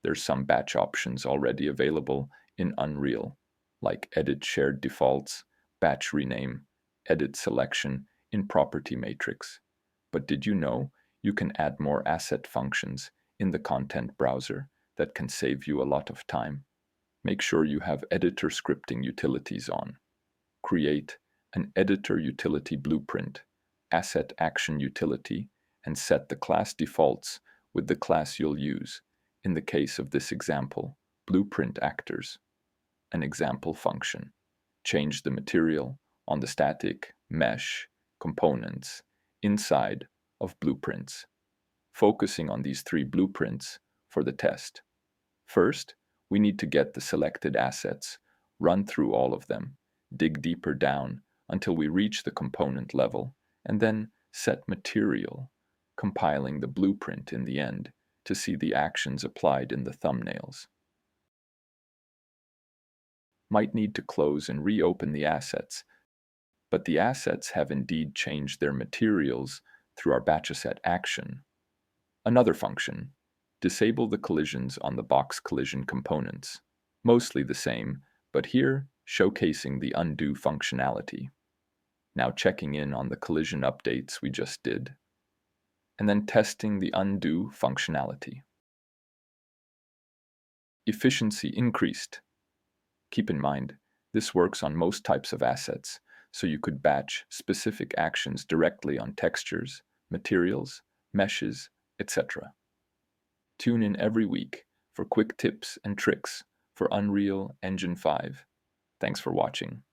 There's some batch options already available in Unreal, like edit shared defaults, batch rename, edit selection in property matrix. But did you know you can add more asset functions in the content browser that can save you a lot of time? Make sure you have editor scripting utilities on. Create an editor utility blueprint, asset action utility, and set the class defaults with the class you'll use. In the case of this example, blueprint actors, an example function. Change the material on the static mesh components inside of blueprints, focusing on these three blueprints for the test. First, we need to get the selected assets, run through all of them, dig deeper down until we reach the component level, and then set material, compiling the blueprint in the end to see the actions applied in the thumbnails. Might need to close and reopen the assets, but the assets have indeed changed their materials through our batchAsset action. Another function, disable the collisions on the box collision components. Mostly the same, but here showcasing the undo functionality. Now checking in on the collision updates we just did, and then testing the undo functionality. Efficiency increased. Keep in mind, this works on most types of assets, so you could batch specific actions directly on textures, materials, meshes, etc. Tune in every week for quick tips and tricks for Unreal Engine 5. Thanks for watching.